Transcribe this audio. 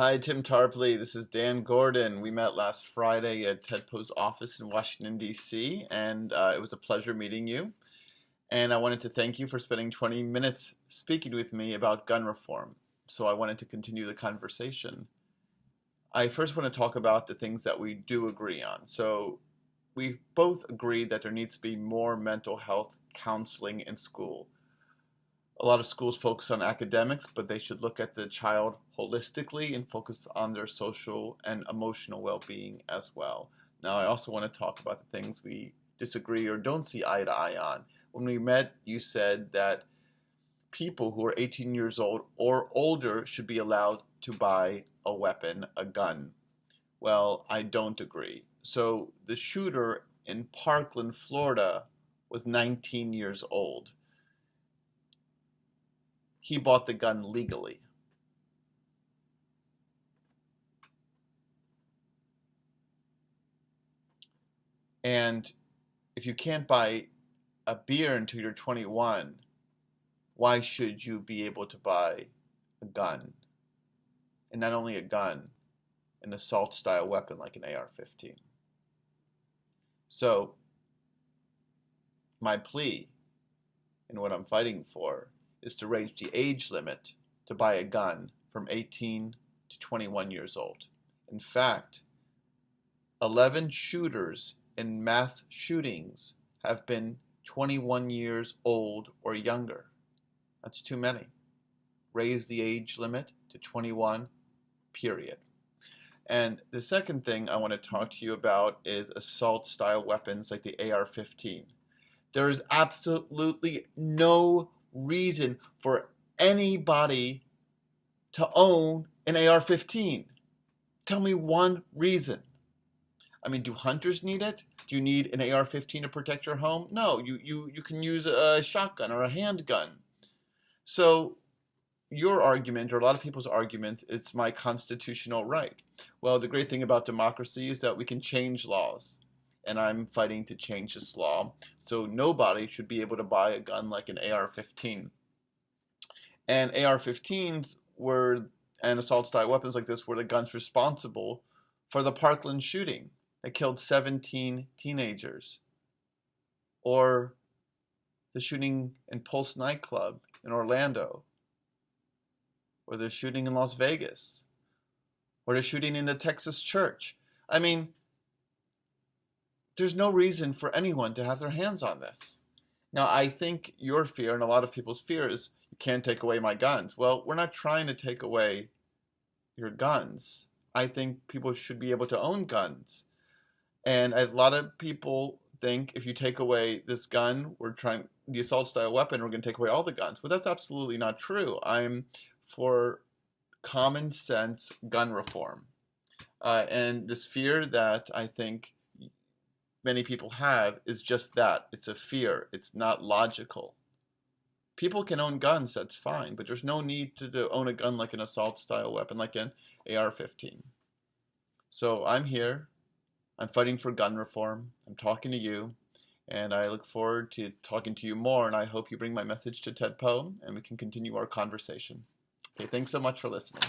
Hi, Tim Tarpley. This is Dan Gordon. We met last Friday at Ted Poe's office in Washington, D.C., and it was a pleasure meeting you. And I wanted to thank you for spending 20 minutes speaking with me about gun reform. So I wanted to continue the conversation. I first want to talk about the things that we do agree on. So we both agree that there needs to be more mental health counseling in school. A lot of schools focus on academics, but they should look at the child holistically and focus on their social and emotional well-being as well. Now, I also want to talk about the things we disagree or don't see eye to eye on. When we met, you said that people who are 18 years old or older should be allowed to buy a weapon, a gun. Well, I don't agree. So the shooter in Parkland, Florida was 19 years old. He bought the gun legally. And if you can't buy a beer until you're 21, why should you be able to buy a gun? And not only a gun, an assault style weapon like an AR-15. So my plea and what I'm fighting for is to raise the age limit to buy a gun from 18 to 21 years old. In fact, 11 shooters in mass shootings have been 21 years old or younger. That's too many. Raise the age limit to 21, period. And the second thing I want to talk to you about is assault-style weapons like the AR-15. There is absolutely no reason for anybody to own an AR-15. Tell me one reason. I mean, do hunters need it? Do you need an AR-15 to protect your home? No, you can use a shotgun or a handgun. So your argument, or a lot of people's arguments, it's my constitutional right. Well, the great thing about democracy is that we can change laws. And I'm fighting to change this law. So nobody should be able to buy a gun like an AR-15. And AR-15s and assault-style weapons like this were the guns responsible for the Parkland shooting that killed 17 teenagers. Or the shooting in Pulse nightclub in Orlando. Or the shooting in Las Vegas. Or the shooting in the Texas church. I mean, there's no reason for anyone to have their hands on this. Now, I think your fear and a lot of people's fear is, you can't take away my guns. Well, we're not trying to take away your guns. I think people should be able to own guns. And a lot of people think if you take away this gun, the assault-style weapon, we're going to take away all the guns. But that's absolutely not true. I'm for common sense gun reform. And this fear that I think many people have is just that. It's a fear. It's not logical. People can own guns, that's fine, but there's no need to own a gun like an assault-style weapon, like an AR-15. So I'm here. I'm fighting for gun reform. I'm talking to you, and I look forward to talking to you more, and I hope you bring my message to Ted Poe, and we can continue our conversation. Okay, thanks so much for listening.